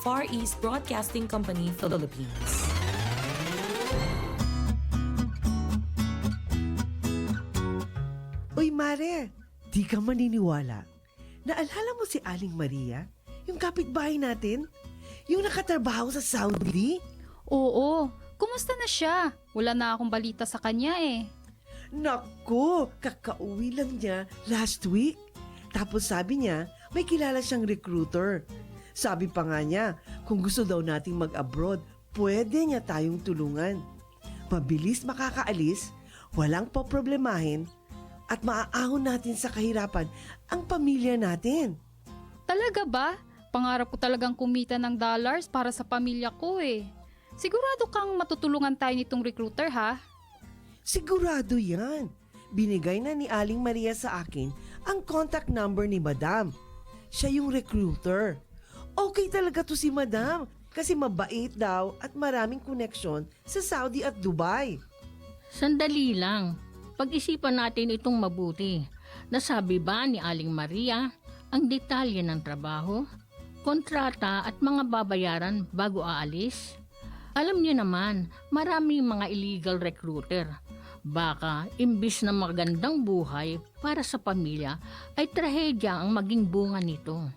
Far East Broadcasting Company, Philippines. Uy, Mare, di ka maniniwala. Naalala mo si Aling Maria? Yung kapitbahay natin? Yung nakatrabaho sa Saudi? Oo, kumusta na siya? Wala na akong balita sa kanya eh. Naku, kakauwi lang niya last week. Tapos sabi niya, may kilala siyang recruiter. Sabi pa nga niya, kung gusto daw nating mag-abroad, pwede niya tayong tulungan. Mabilis makakaalis, walang poproblemahin, at maaahon natin sa kahirapan ang pamilya natin. Talaga ba? Pangarap ko talagang kumita ng dollars para sa pamilya ko eh. Sigurado kang matutulungan tayo nitong recruiter ha? Sigurado yan. Binigay na ni Aling Maria sa akin ang contact number ni Madam. Siya yung recruiter. Okay talaga to si Madam kasi mabait daw at maraming koneksyon sa Saudi at Dubai. Sandali lang. Pag-isipan natin itong mabuti. Nasabi ba ni Aling Maria ang detalye ng trabaho, kontrata at mga babayaran bago aalis? Alam niyo naman, maraming mga illegal recruiter. Baka, imbis na magandang buhay para sa pamilya, ay trahedya ang maging bunga nito.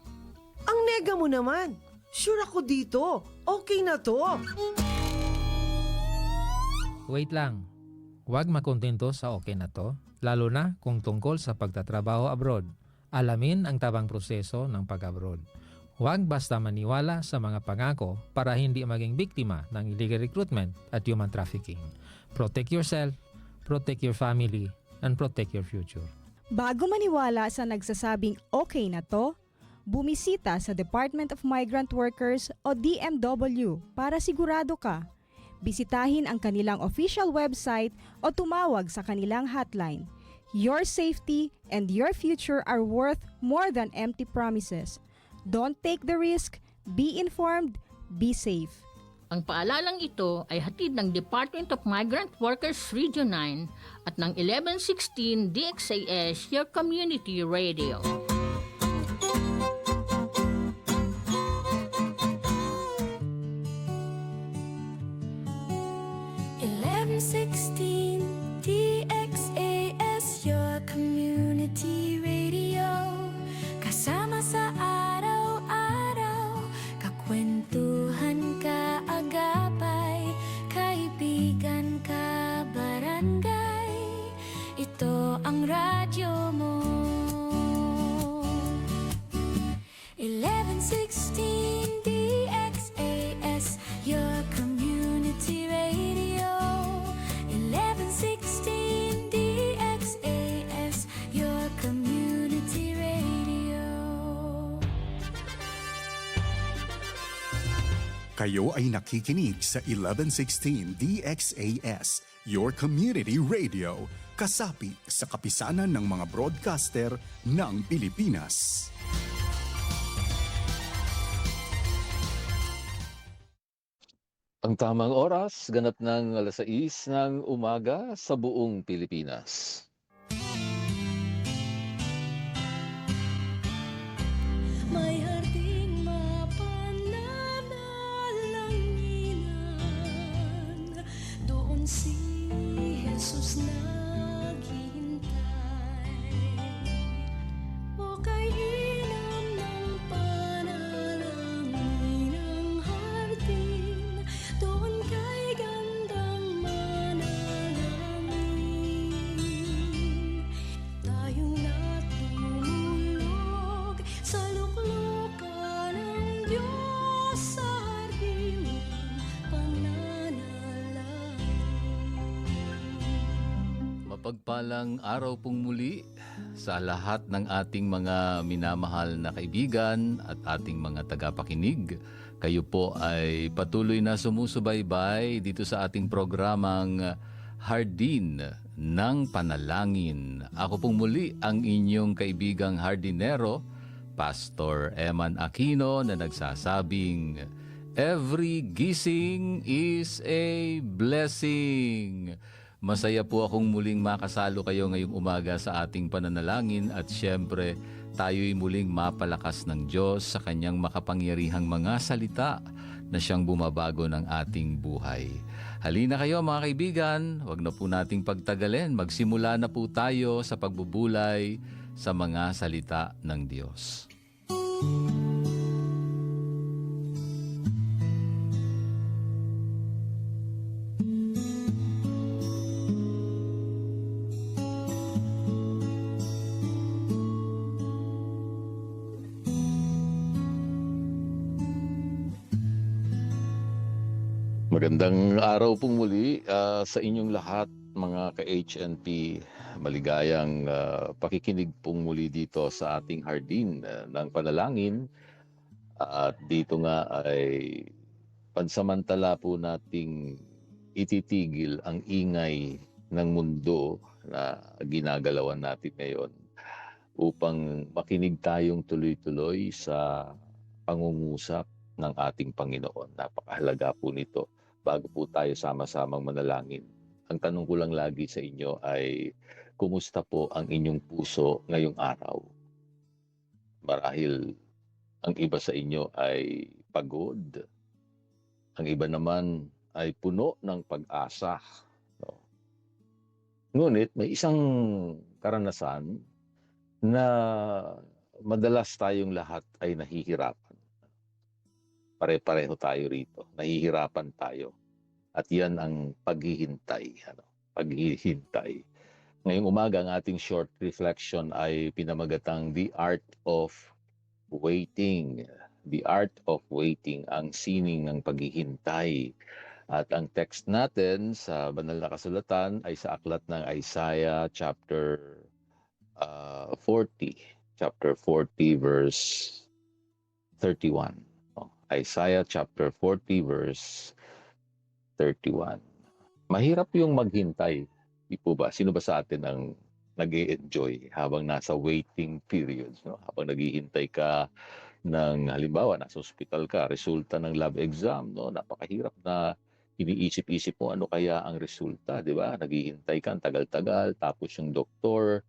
Ang nega mo naman. Sure ako dito. Okay na to. Wait lang. Huwag makontento sa okay na to, lalo na kung tungkol sa pagtatrabaho abroad. Alamin ang tabang proseso ng pag-abroad. Huwag basta maniwala sa mga pangako para hindi maging biktima ng illegal recruitment at human trafficking. Protect yourself, protect your family, and protect your future. Bago maniwala sa nagsasabing okay na to, bumisita sa Department of Migrant Workers o DMW para sigurado ka. Bisitahin ang kanilang official website o tumawag sa kanilang hotline. Your safety and your future are worth more than empty promises. Don't take the risk, be informed, be safe. Ang paalalang ito ay hatid ng Department of Migrant Workers Region 9 at ng 1116 DXAS, your community radio. DXAS, your community radio. Kasama sa araw-araw, kakwentuhan ka agapay, kaibigan ka barangay. Ito ang radyo mo. 1116 DXAS, your community radio. 1116 DXAS, your community radio. Kayo ay nakikinig sa 1116 DXAS, your community radio, kasapi sa kapisanan ng mga broadcaster ng Pilipinas. Ang tamang oras, ganap ng 6:00 ng umaga sa buong Pilipinas. May harding mapananalanginan, doon si Jesus naghihintay. O kay inam ng panalangin ang hardin, doon kay gandang manalangin. Tayong natulog sa luklukan ng Diyos sa hardin ng pananalangin. Mapagpalang araw pong muli sa lahat ng ating mga minamahal na kaibigan at ating mga tagapakinig. Kayo po ay patuloy na sumusubaybay dito sa ating programang Hardin ng Panalangin. Ako pong muli ang inyong kaibigang hardinero, Pastor Eman Aquino, na nagsasabing, every gising is a blessing. Masaya po akong muling makasalo kayo ngayong umaga sa ating pananalangin at siyempre tayo'y muling mapalakas ng Diyos sa kanyang makapangyarihang mga salita na siyang bumabago ng ating buhay. Halina kayo mga kaibigan, wag na po nating pagtagalin. Magsimula na po tayo sa pagbubulay sa mga salita ng Diyos. Magandang araw pong muli sa inyong lahat mga ka-HNP. Maligayang pakikinig pong muli dito sa ating hardin ng panalangin. At dito nga ay pansamantala po nating ititigil ang ingay ng mundo na ginagalawan natin ngayon upang makinig tayong tuloy-tuloy sa pangungusap ng ating Panginoon. Napakahalaga po nito bago po tayo sama-samang manalangin. Ang tanong ko lang lagi sa inyo ay, kumusta po ang inyong puso ngayong araw? Marahil ang iba sa inyo ay pagod. Ang iba naman ay puno ng pag-asa. No? Ngunit may isang karanasan na madalas tayong lahat ay nahihirapan. Pare-pareho tayo rito. Nahihirapan tayo. At yan ang paghihintay. Paghihintay. Ngayong umaga, ang ating short reflection ay pinamagatang The Art of Waiting. The Art of Waiting, ang sining ng paghihintay. At ang text natin sa banal na kasulatan ay sa aklat ng Isaiah chapter 40. Chapter 40 verse 31. Isaiah chapter 40 verse 31. Mahirap yung maghintay. Di po ba? Sino ba sa atin ang nag-e-enjoy habang nasa waiting period? No? Habang naghihintay ka ng, halimbawa, nasa ospital ka, resulta ng lab exam, no? Napakahirap na iniisip-isip mo ano kaya ang resulta, di ba? Naghihintay ka, tagal-tagal, tapos yung doktor,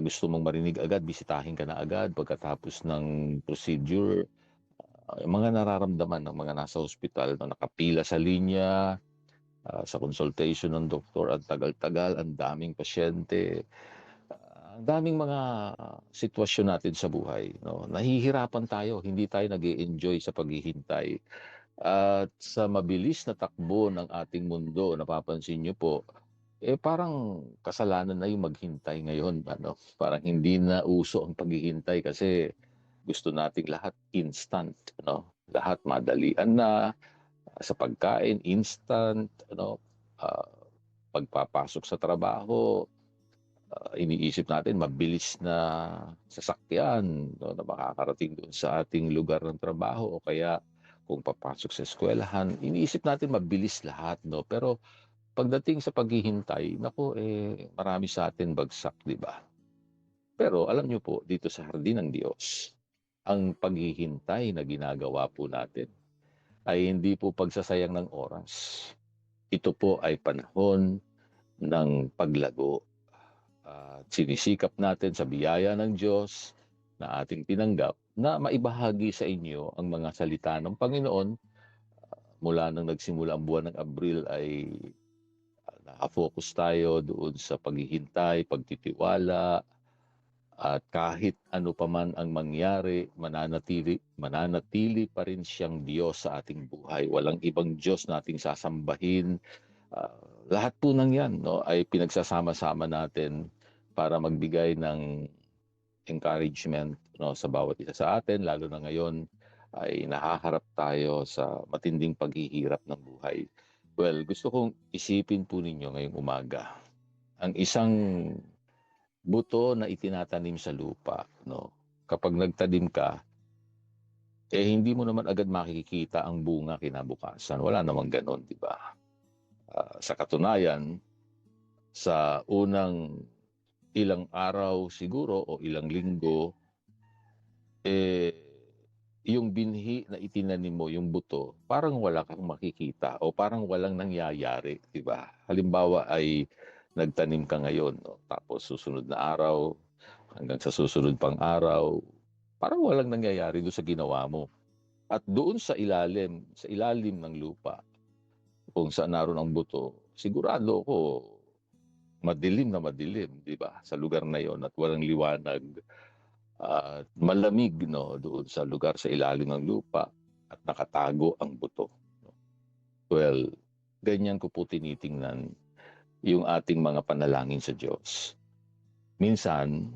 gusto mong marinig agad, bisitahin ka na agad pagkatapos ng procedure. Yung mga nararamdaman ng mga nasa ospital na nakapila sa linya, sa consultation ng doktor, ang tagal-tagal, ang daming pasyente, ang daming mga sitwasyon natin sa buhay. No? Nahihirapan tayo, hindi tayo nag-e-enjoy sa paghihintay. At sa mabilis na takbo ng ating mundo, napapansin nyo po, parang kasalanan na yung maghintay ngayon. Ano? Parang hindi na uso ang paghihintay kasi gusto nating lahat instant, no? Lahat madalian na, sa pagkain instant, no? Pagpapasok sa trabaho, iniisip natin mabilis na sasakyan, no, na makakarating doon sa ating lugar ng trabaho o kaya kung papasok sa eskwelahan, iniisip natin mabilis lahat, no? Pero pagdating sa paghihintay, nako marami sa atin bagsak, di ba? Pero alam niyo po, dito sa hardin ng Diyos, ang paghihintay na ginagawa po natin ay hindi po pagsasayang ng oras. Ito po ay panahon ng paglago. Sinisikap natin sa biyaya ng Diyos na ating tinanggap na maibahagi sa inyo ang mga salita ng Panginoon. Mula nang nagsimula ang buwan ng Abril ay nakafocus tayo doon sa paghihintay, pagtitiwala, at kahit ano pa man ang mangyari, mananatili pa rin siyang Diyos sa ating buhay. Walang ibang Diyos nating sasambahin. Lahat po ng yan, no, ay pinagsasama-sama natin para magbigay ng encouragement, no, sa bawat isa sa atin, lalo na ngayon ay nahaharap tayo sa matinding paghihirap ng buhay. Well, gusto kong isipin po ninyo ngayong umaga. Ang isang buto na itinatanim sa lupa, no? Kapag nagtanim ka, hindi mo naman agad makikita ang bunga kinabukasan. Wala namang ganon, di ba? Sa katunayan, sa unang ilang araw siguro o ilang linggo, yung binhi na itinanim mo, yung buto, parang wala kang makikita o parang walang nangyayari, di ba? Halimbawa ay nagtanim ka ngayon, no? Tapos susunod na araw, hanggang sa susunod pang araw, parang walang nangyayari doon sa ginawa mo. At doon sa ilalim ng lupa, kung saan naroon ang buto, sigurado ko madilim na madilim, di ba? Sa lugar na yon at walang liwanag at malamig, no, doon sa lugar sa ilalim ng lupa at nakatago ang buto. Well, ganyan ko po tinitingnan yung ating mga panalangin sa Diyos. Minsan,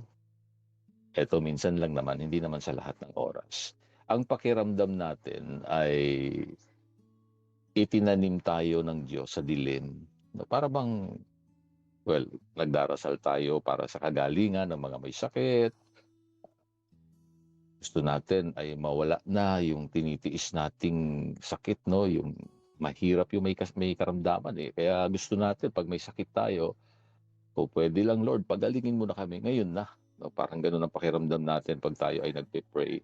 minsan lang naman, hindi naman sa lahat ng oras. Ang pakiramdam natin ay itinanim tayo ng Diyos sa dilim. No, para bang, nagdarasal tayo para sa kagalingan ng mga may sakit. Gusto natin ay mawala na yung tinitiis nating sakit, no? Yung mahirap yung may karamdaman eh. Kaya gusto natin pag may sakit tayo, pwede lang Lord, pagalingin mo na kami ngayon na. No? Parang ganun ang pakiramdam natin pag tayo ay nagpe-pray.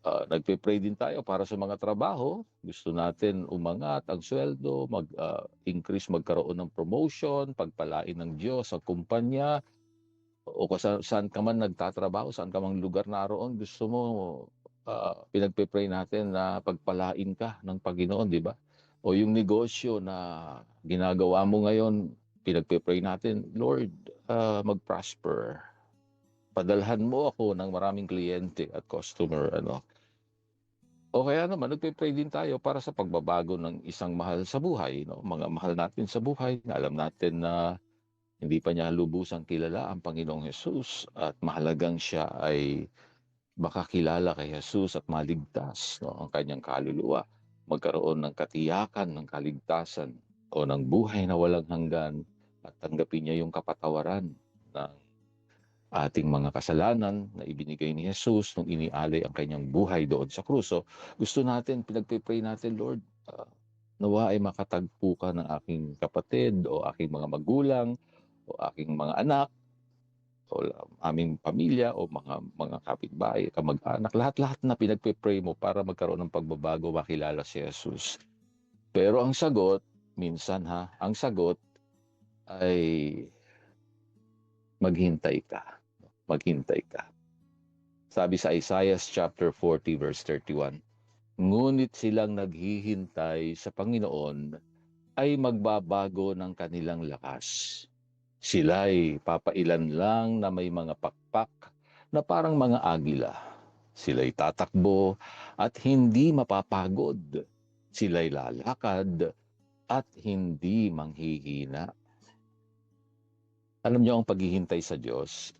Nagpe-pray din tayo para sa mga trabaho. Gusto natin umangat ang sweldo, mag-increase, magkaroon ng promotion, pagpalain ng Diyos sa kumpanya, o saan ka man nagtatrabaho, saan ka mang lugar naroon, gusto mo, pinagpe-pray natin na pagpalain ka ng Panginoon, di ba? O yung negosyo na ginagawa mo ngayon, pinagpe-pray natin, Lord, mag-prosper. Padalhan mo ako ng maraming kliyente at customer, O kaya naman, nagpe-pray din tayo para sa pagbabago ng isang mahal sa buhay, no? Mga mahal natin sa buhay, na alam natin na hindi pa niya lubusang kilala ang Panginoong Hesus at mahalagang siya ay makakilala kay Hesus at maligtas, no, ang kanyang kaluluwa. Magkaroon ng katiyakan ng kaligtasan o ng buhay na walang hanggan at tanggapin niya yung kapatawaran ng ating mga kasalanan na ibinigay ni Hesus nung inialay ang kanyang buhay doon sa kruso. Gusto natin, pinagpipray natin, Lord, nawa ay makatagpo ka ng aking kapatid o aking mga magulang, o aking mga anak, o aming pamilya, o mga kapitbahay, kamag-anak, lahat-lahat na pinagpe-pray mo para magkaroon ng pagbabago, makilala si Jesus. Pero ang sagot, minsan ang sagot ay maghintay ka. Maghintay ka. Sabi sa Isaiah chapter 40 verse 31, ngunit silang naghihintay sa Panginoon ay magbabago ng kanilang lakas. Sila'y papailan lang na may mga pakpak na parang mga agila. Sila'y tatakbo at hindi mapapagod. Sila'y lalakad at hindi manghihina. Alam niyo, ang paghihintay sa Diyos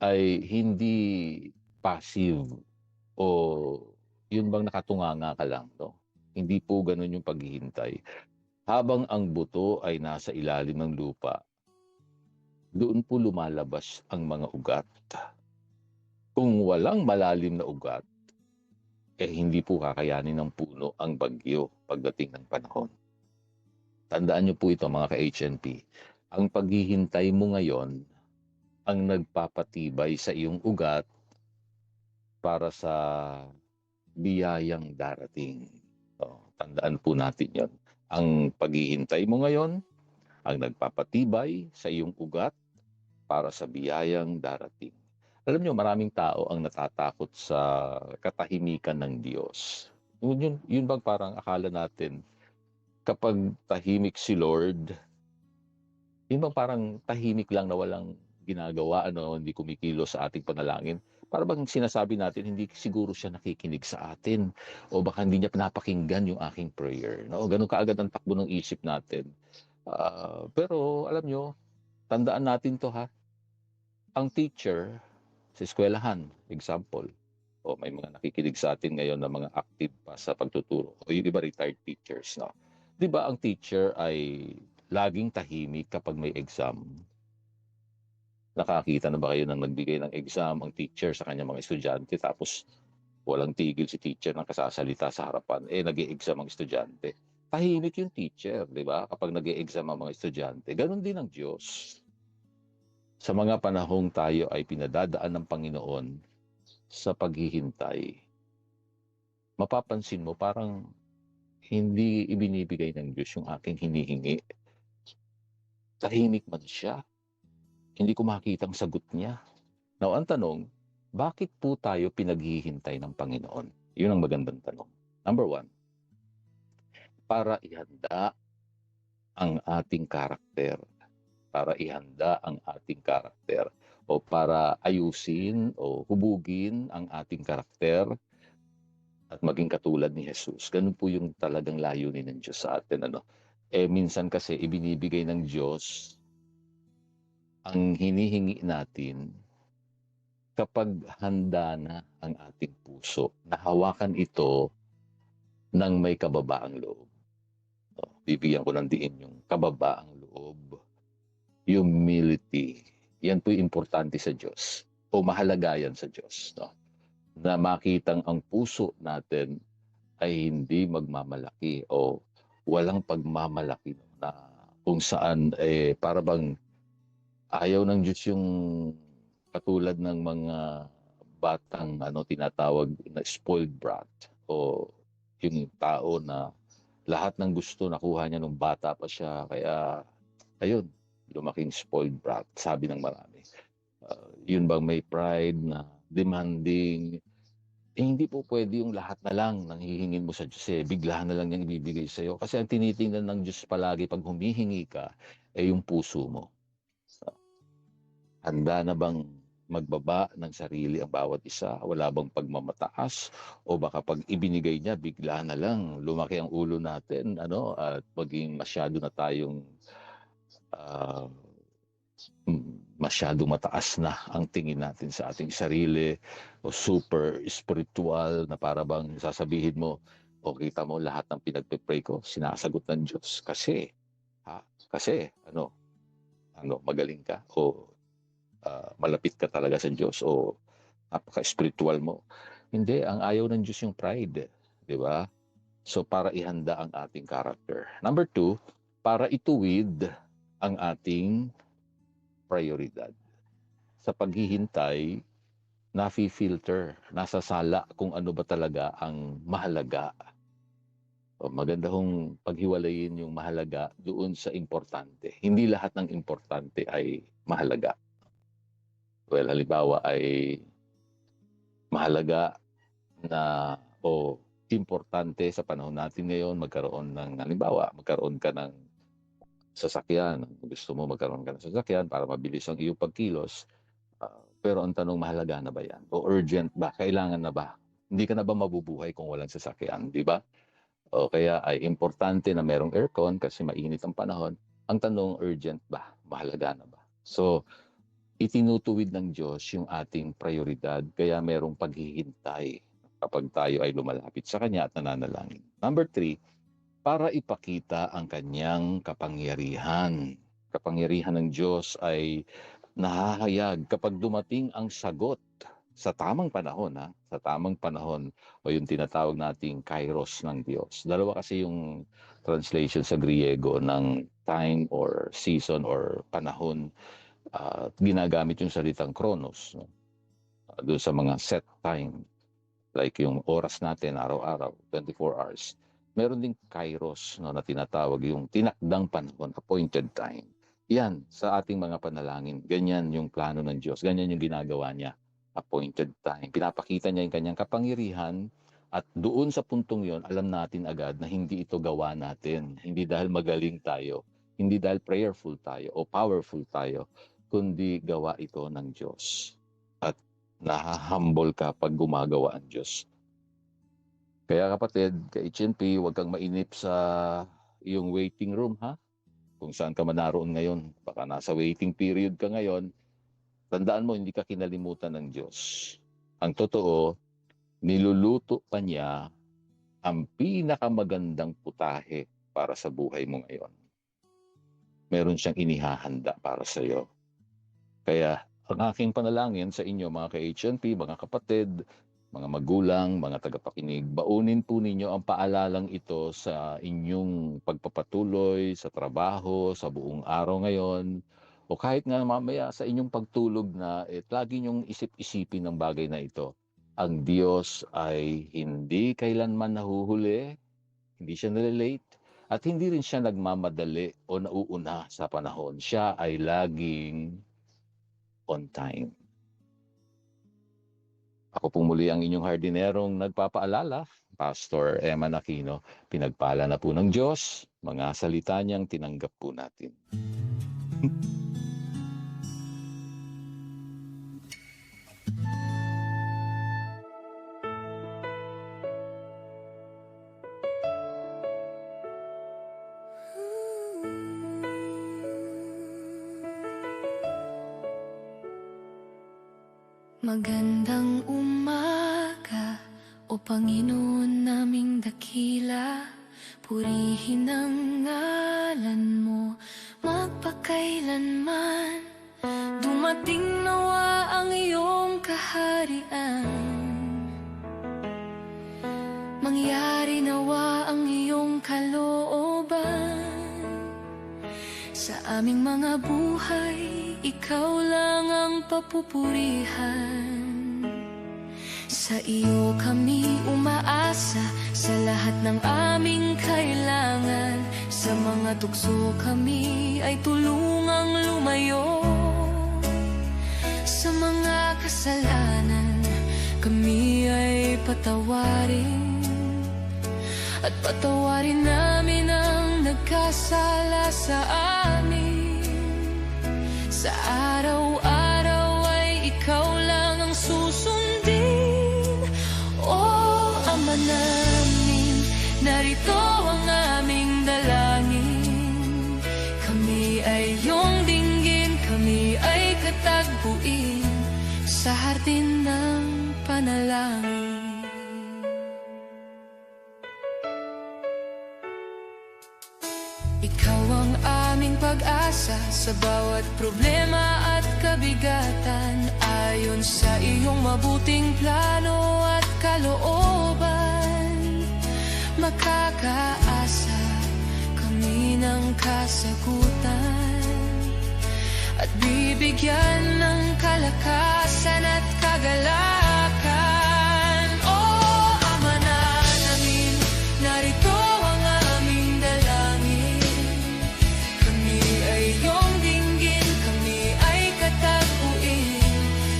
ay hindi passive o yun bang nakatunganga ka lang, no? Hindi po ganun yung paghihintay. Habang ang buto ay nasa ilalim ng lupa, doon po lumalabas ang mga ugat. Kung walang malalim na ugat, hindi po kakayanin ng puno ang bagyo pagdating ng panahon. Tandaan niyo po ito mga ka-HNP. Ang paghihintay mo ngayon ang nagpapatibay sa iyong ugat para sa biyayang darating. Tandaan po natin yon. Ang paghihintay mo ngayon ang nagpapatibay sa iyong ugat para sa biyayang darating. Alam niyo, maraming tao ang natatakot sa katahimikan ng Diyos. Yun bang parang akala natin, kapag tahimik si Lord, yun bang parang tahimik lang na walang ginagawa, hindi kumikilos sa ating panalangin? Para bang sinasabi natin, hindi siguro siya nakikinig sa atin, o baka hindi niya pinapakinggan yung aking prayer. No? Ganun kaagad ang takbo ng isip natin. Pero alam nyo, tandaan natin to ang teacher sa eskwelahan, example, o may mga nakikinig sa atin ngayon na mga active pa sa pagtuturo, o yung iba retired teachers. No? Di ba ang teacher ay laging tahimik kapag may exam? Nakakita na ba kayo nang nagbigay ng exam ang teacher sa kanyang mga estudyante, tapos walang tigil si teacher ng kasasalita sa harapan, nag-i-exam ang estudyante? Tahimik yung teacher, di ba? Kapag nag-i-exam ang mga estudyante. Ganon din ang Diyos. Sa mga panahong tayo ay pinadadaan ng Panginoon sa paghihintay, mapapansin mo parang hindi ibinibigay ng Diyos yung aking hinihingi. Tahimik man siya. Hindi ko makita ang sagot niya. Now, ang tanong, bakit po tayo pinaghihintay ng Panginoon? Yun ang magandang tanong. Number one, para ihanda ang ating karakter. Para ihanda ang ating karakter. O para ayusin o hubugin ang ating karakter at maging katulad ni Jesus. Ganun po yung talagang layunin ng Diyos sa atin. Minsan kasi ibinibigay ng Diyos ang hinihingi natin kapag handa na ang ating puso. Nahawakan ito ng may kababaang loob. Bibigyan ko ng diin yung kababaang loob. Humility. Yan po yung importante sa Diyos. O mahalaga yan sa Diyos. Na makitang ang puso natin ay hindi magmamalaki o walang pagmamalaki na kung saan para bang ayaw ng Diyos yung katulad ng mga batang tinatawag na spoiled brat o yung tao na lahat ng gusto nakuha niya nung bata pa siya, kaya ayun, lumaking spoiled brat, sabi ng marami. Yun bang may pride na demanding, hindi po pwede yung lahat na lang nang hihingin mo sa Diyos. Bigla na lang niyang ibibigay sa iyo. Kasi ang tinitingnan ng Diyos palagi pag humihingi ka, yung puso mo. Handa na bang magbaba ng sarili ang bawat isa? Wala bang pagmamataas? O baka pag ibinigay niya, bigla na lang lumaki ang ulo natin, at maging masyado na tayong masyado mataas na ang tingin natin sa ating sarili o super spiritual na para bang sasabihin mo, o kita mo lahat ng pinagpe-pray ko, sinasagot ng Diyos. Kasi magaling ka o malapit ka talaga sa Diyos o napaka-spiritual mo. Hindi, ang ayaw ng Diyos yung pride. Di ba? So, para ihanda ang ating character. Number 2, para ituwid ang ating prioridad. Sa paghihintay, nafi-filter, nasasala kung ano ba talaga ang mahalaga. O, maganda hong paghiwalayin yung mahalaga doon sa importante. Hindi lahat ng importante ay mahalaga. Well, halimbawa ay mahalaga na o importante sa panahon natin ngayon magkaroon ka ng sasakyan. Gusto mo magkaroon ka ng sasakyan para mabilis ang iyong pagkilos. Pero ang tanong, mahalaga na ba yan? O urgent ba? Kailangan na ba? Hindi ka na ba mabubuhay kung walang sasakyan? Di ba? O kaya ay importante na merong aircon kasi mainit ang panahon. Ang tanong, urgent ba? Mahalaga na ba? So, itinutuwid ng Diyos yung ating prioridad, kaya merong paghihintay kapag tayo ay lumalapit sa Kanya at nananalangin. Number 3, para ipakita ang Kanyang kapangyarihan. Kapangyarihan ng Diyos ay nahahayag kapag dumating ang sagot sa tamang panahon, sa tamang panahon, o yung tinatawag nating kairos ng Diyos. Dalawa kasi yung translation sa Griego ng time or season or panahon. Ginagamit yung salitang chronos doon sa mga set time, like yung oras natin araw-araw, 24 hours. Meron ding kairos na tinatawag yung tinakdang panahon, appointed time. Yan, sa ating mga panalangin, ganyan yung plano ng Diyos, ganyan yung ginagawa niya, appointed time. Pinapakita niya yung kanyang kapangyarihan at doon sa puntong yon, alam natin agad na hindi ito gawa natin, hindi dahil magaling tayo, hindi dahil prayerful tayo o powerful tayo, kundi gawa ito ng Diyos. At nahahumble ka pag gumagawa ang Diyos. Kaya kapatid, ka-HNP, huwag kang mainip sa iyong waiting room, kung saan ka man naroon ngayon. Baka nasa waiting period ka ngayon. Tandaan mo, hindi ka kinalimutan ng Diyos. Ang totoo, niluluto pa niya ang pinakamagandang putahe para sa buhay mo ngayon. Meron siyang inihahanda para sa iyo. Kaya ang aking panalangin sa inyo mga ka-HNP, mga kapatid, mga magulang, mga tagapakinig, baunin po ninyo ang paalalang ito sa inyong pagpapatuloy, sa trabaho, sa buong araw ngayon, o kahit nga mamaya sa inyong pagtulog na, lagi nyong isip-isipin ng bagay na ito. Ang Diyos ay hindi kailanman nahuhuli, hindi siya nalilate, at hindi rin siya nagmamadali o nauuna sa panahon. Siya ay laging on time. Ako po muli ang inyong hardinerong nagpapaalala, Pastor Emma Aquino. Pinagpala na po ng Diyos, mga salita niyang tinanggap po natin. Magandang umaga, o Panginoon naming dakila. Purihin ang ngalan mo magpakailanman. Dumating nawa ang iyong kaharian. Mangyari nawa ang iyong kalooban. Sa aming mga buhay, ikaw lang ang papupurihan. Sa iyo kami umaasa, sa lahat ng aming kailangan. Sa mga tukso kami ay tulungang lumayo. Sa mga kasalanan kami ay patawarin. At patawarin namin ang nagkasala sa amin. Sa araw-araw ay ikaw lang ang susundin. O Ama namin, narito ang aming dalangin. Kami ay iyong dinggin, kami ay katagpuin sa hardin ng panalangin. Ikaw ang aming pag-asa sa bawat problema at kabigatan. Ayon sa iyong mabuting plano at kalooban, makakaasa kami ng kasagutan. At bibigyan ng kalakasan at kagalakan. O Ama namin, narito ang aming dalangin. Kami ay iyong dinggin, kami ay katagpuin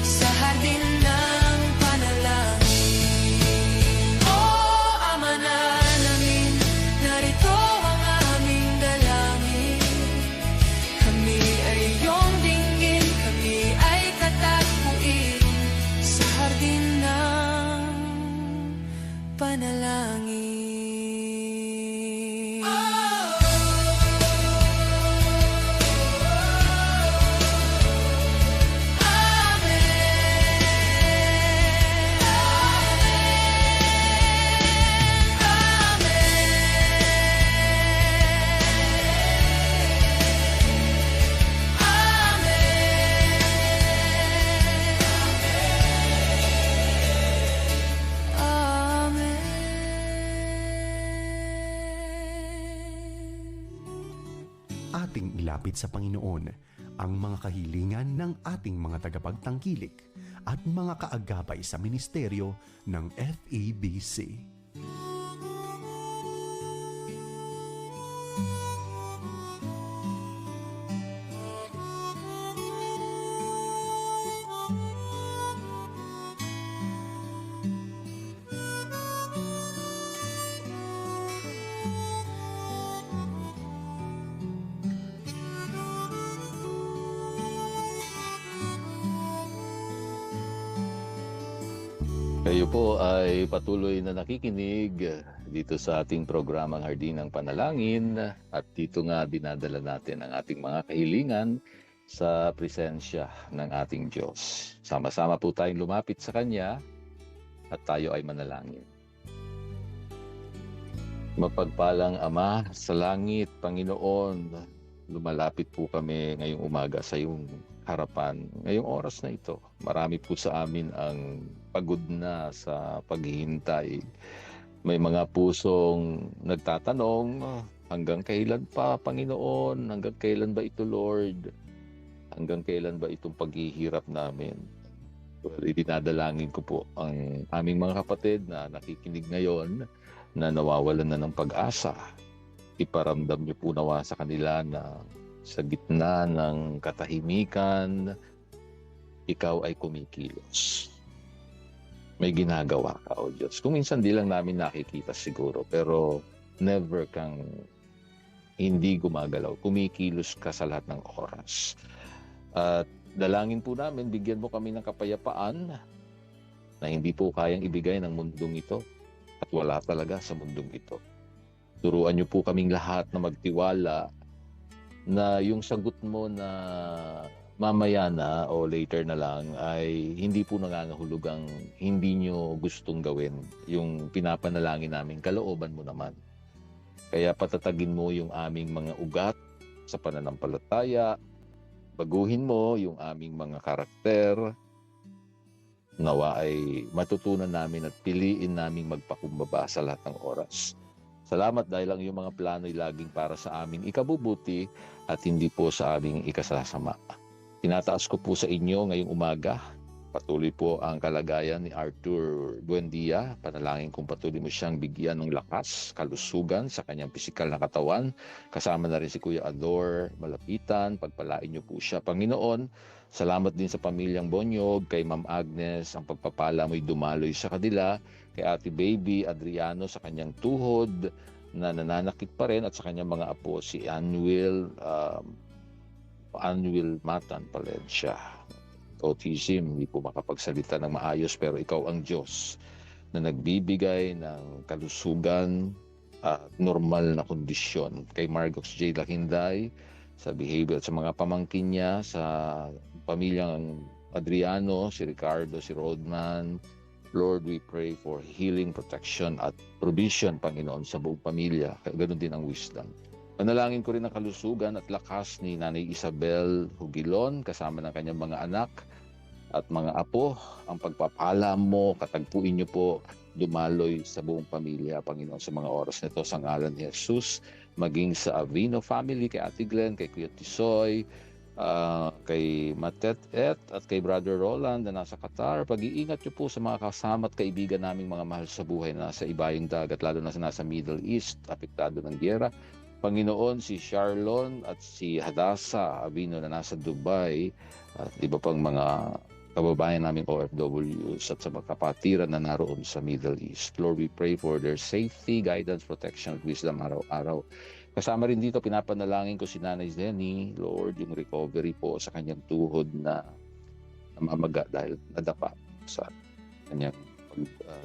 sa hardin ng panalangin. O Ama namin, narito ang aming dalangin. Kami ay iyong dinggin, kami ay katagpuin sa hardin ng panalangin. Ating ilapit sa Panginoon ang mga kahilingan ng ating mga tagapagtangkilik at mga kaagapay sa ministeryo ng FEBC. Kayo po ay patuloy na nakikinig dito sa ating programang Hardin ng Panalangin at dito nga dinadala natin ang ating mga kahilingan sa presensya ng ating Diyos. Sama-sama po tayong lumapit sa Kanya at tayo ay manalangin. Mapagpalang Ama sa langit, Panginoon, lumalapit po kami ngayong umaga sa iyong harapan. Ngayong oras na ito, marami po sa amin ang pagod na sa paghihintay. May mga pusong nagtatanong, hanggang kailan pa, Panginoon? Hanggang kailan ba ito, Lord? Hanggang kailan ba itong paghihirap namin? Well, idinadalangin ko po ang aming mga kapatid na nakikinig ngayon na nawawalan na ng pag-asa. Iparamdam niyo po nawa sa kanila na sa gitna ng katahimikan, ikaw ay kumikilos. May ginagawa ka, O Diyos. Kung minsan di lang namin nakikita siguro, pero never kang hindi gumagalaw. Kumikilos ka sa lahat ng oras. At dalangin po namin, bigyan mo kami ng kapayapaan na hindi po kayang ibigay ng mundong ito at wala talaga sa mundong ito. Turuan niyo po kaming lahat na magtiwala na yung sagot mo na mamaya na o later na lang ay hindi po nangangahulugang hindi niyo gustong gawin. Yung pinapanalangin namin, kalooban mo naman. Kaya patatagin mo yung aming mga ugat sa pananampalataya, baguhin mo yung aming mga karakter, nawa ay matutunan namin at piliin naming magpakumbaba sa lahat ng oras. Salamat dahil ang iyong mga plano ay laging para sa aming ikabubuti at hindi po sa aming ikasasama. Tinataas ko po sa inyo ngayong umaga. Patuloy po ang kalagayan ni Arthur Buendia. Panalangin kong patuloy mo siyang bigyan ng lakas, kalusugan sa kanyang pisikal na katawan. Kasama na rin si Kuya Ador Malapitan. Pagpalain niyo po siya, Panginoon. Salamat din sa pamilyang Bonyog, kay Ma'am Agnes. Ang pagpapala mo'y dumaloy sa kanila. Kay Ate Baby Adriano sa kanyang tuhod na nananakit pa rin. At sa kanyang mga apo, si Anwil Matan Palencia. Autism, hindi po makapagsalita ng maayos, pero ikaw ang Diyos na nagbibigay ng kalusugan at normal na kondisyon. Kay Margox J. Lakinday, sa behavior at sa mga pamangkin niya, sa pamilyang Adriano, si Ricardo, si Rodman. Lord, we pray for healing, protection at provision, Panginoon, sa buong pamilya. Ganon din ang wisdom. Panalangin ko rin ang kalusugan at lakas ni Nanay Isabel Hugilon, kasama ng kanyang mga anak at mga apo. Ang pagpapala mo, katagpuin niyo po, dumaloy sa buong pamilya, Panginoon, sa mga oras nito, sa ngalan ni Jesus, maging sa Avino family, kay Ate Glenn, kay Kuya Tisoy, kay Matet at kay Brother Roland na nasa Qatar. Pag-iingat niyo po sa mga kasama at kaibigan naming mga mahal sa buhay na nasa ibayong dagat, lalo na sa nasa Middle East, apektado ng giyera. Panginoon, si Charlon at si Hadassah Avino na nasa Dubai at iba pang mga kababayan naming OFWs at sa mga kapatiran na naroon sa Middle East. Lord, we pray for their safety, guidance, protection, at wisdom araw-araw. Kasama rin dito, pinapanalangin ko si Nanay Zenny, Lord, yung recovery po sa kanyang tuhod na namamaga dahil nadapa sa kanyang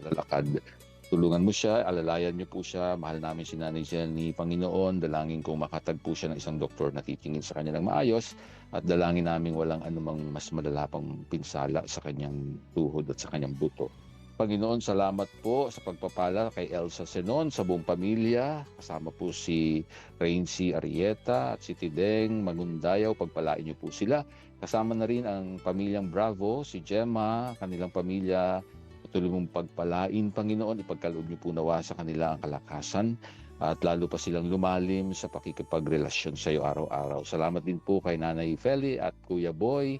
lalakad. Tulungan mo siya, alalayan niyo po siya. Mahal namin si Nanay Jenny. Panginoon, dalangin kong makatagpo siya ng isang doktor na titingin sa kanya ng maayos at dalangin namin walang anumang mas malala pang pinsala sa kanyang tuhod at sa kanyang buto. Panginoon, salamat po sa pagpapala kay Elsa Senon sa buong pamilya. Kasama po si Raincy Arieta at si Tideng Magundayaw. Pagpalain niyo po sila. Kasama na rin ang pamilyang Bravo, si Gemma, kanilang pamilya. Patuloy mong pagpalain, Panginoon, ipagkaloob niyo po nawa sa kanila ang kalakasan at lalo pa silang lumalim sa pakikipagrelasyon sa iyo araw-araw. Salamat din po kay Nanay Feli at Kuya Boy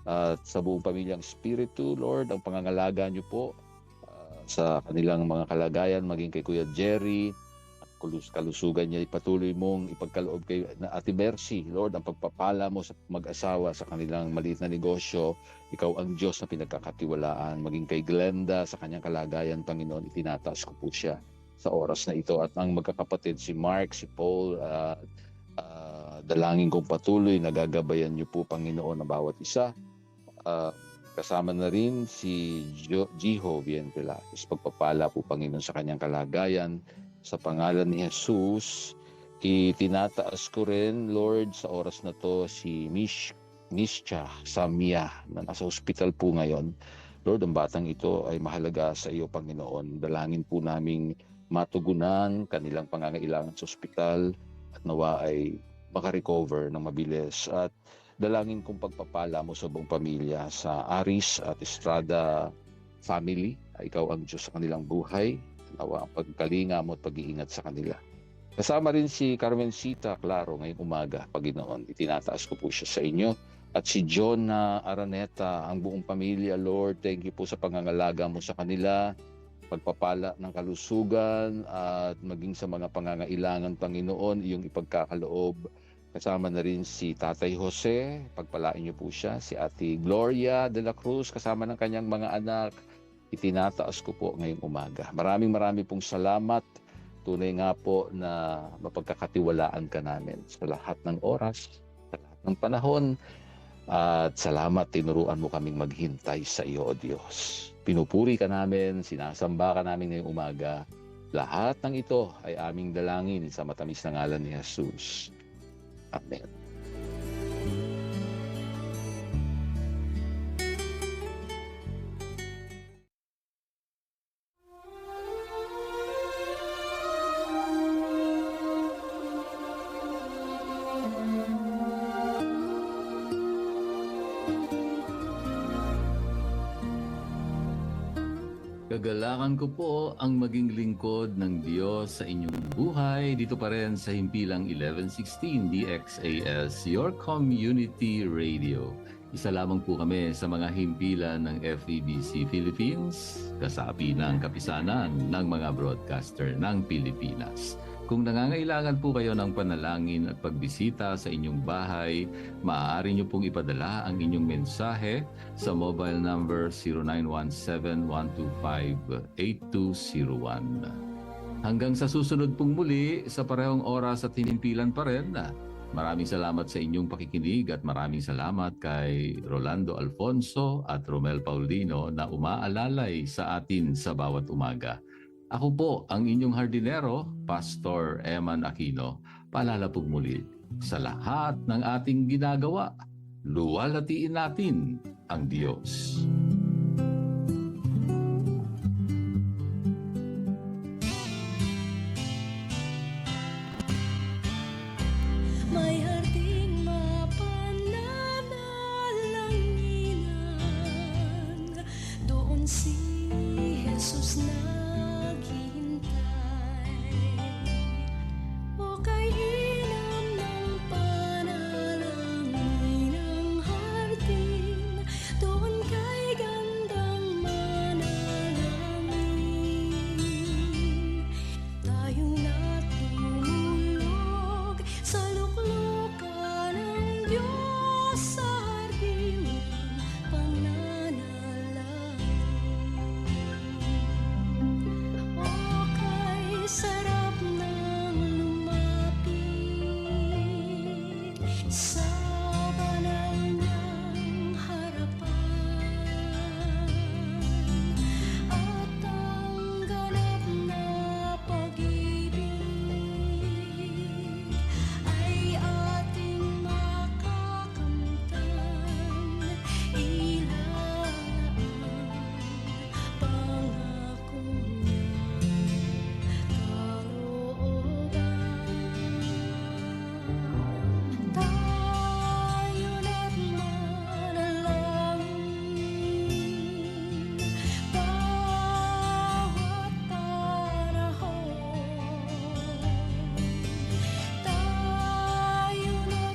at sa buong pamilyang Spiritu, Lord, ang pangangalaga niyo po sa kanilang mga kalagayan, maging kay Kuya Jerry, kalusugan niya, ipatuloy mong ipagkaloob kay Ate Mercy, Lord, ang pagpapala mo sa mag-asawa sa kanilang maliit na negosyo. Ikaw ang Diyos na pinagkakatiwalaan. Maging kay Glenda sa kanyang kalagayan, Panginoon, itinataas ko po siya sa oras na ito. At ang magkakapatid, si Mark, si Paul, dalangin kong patuloy, nagagabayan niyo po, Panginoon, na bawat isa. Kasama na rin si Jiho Vientelakis. Pagpapala po, Panginoon, sa kanyang kalagayan. Sa pangalan ni Jesus, itinataas ko rin, Lord, sa oras na to si Mischa Samia na nasa hospital po ngayon. Lord, ang batang ito ay mahalaga sa iyo, Panginoon. Dalangin po naming matugunan kanilang pangangailangan sa ospital at nawa ay makarecover ng mabilis. At dalangin kong pagpapala mo sa buong pamilya, sa Aris at Estrada family. Ikaw ang Diyos sa kanilang buhay. Nawa ang pagkalinga mo at pag-iingat sa kanila. Kasama rin si Carmencita Claro ngayong umaga, Panginoon. Itinataas ko po siya sa inyo At si John Araneta, ang buong pamilya, Lord, thank you po sa pangangalaga mo sa kanila, pagpapala ng kalusugan at maging sa mga pangangailangan, Panginoon, iyong ipagkakaloob. Kasama na rin si Tatay Jose, pagpalain niyo po siya, si Ate Gloria de la Cruz, kasama ng kanyang mga anak, itinataas ko po ngayong umaga. Maraming pong salamat. Tunay nga po na mapagkakatiwalaan ka namin sa lahat ng oras, sa lahat ng panahon. At salamat, tinuruan mo kaming maghintay sa iyo, O Diyos. Pinupuri ka namin, sinasamba ka namin ngayong umaga. Lahat ng ito ay aming dalangin sa matamis na ngalan ni Jesus. Amen. Kagalakan ko po ang maging lingkod ng Diyos sa inyong buhay dito pa rin sa Himpilang 1116 DXAS, your community radio. Isa lamang po kami sa mga himpilan ng FEBC Philippines, kasapi ng kapisanan ng mga broadcaster ng Pilipinas. Kung nangangailangan po kayo ng panalangin at pagbisita sa inyong bahay, maaari nyo pong ipadala ang inyong mensahe sa mobile number 0917-125-8201. Hanggang sa susunod pong muli, sa parehong oras at hinimpilan pa rin, maraming salamat sa inyong pakikinig at maraming salamat kay Rolando Alfonso at Romel Paulino na umaalalay sa atin sa bawat umaga. Ako po ang inyong hardinero, Pastor Eman Aquino. Paalala po muli, sa lahat ng ating ginagawa, luwalhatiin natin ang Diyos. May harding mapananalanginan, doon si Jesus naghihintay. O kay inam ng panalangin ang harding, doon kay gandang manalangin. Tayong natulog sa luklukan ng Diyos sa harding ng pananalangin. O kay sarap ng lumapit sa banal niyang harapan, at ang ganap na pag-ibig ay ating makakamtan. Ilaan pangako niyang kalooban. Tayo na't manalangin bawat panahon. Tayo na't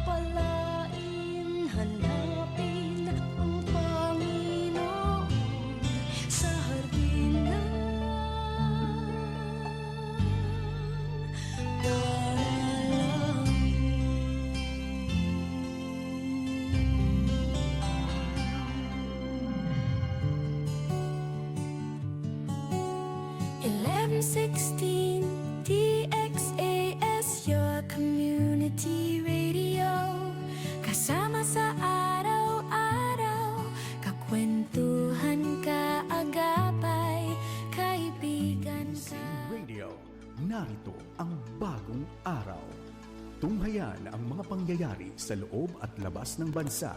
pagpalain, hanapin ang Panginoon sa hardin ng panalangin. 1116 DXAS, your community radio. Kasama sa araw-araw, kakwentuhan, kaagapay, kaibigan ka. Radio, narito ang bagong araw. Tunghayan ang mga pangyayari sa loob at labas ng bansa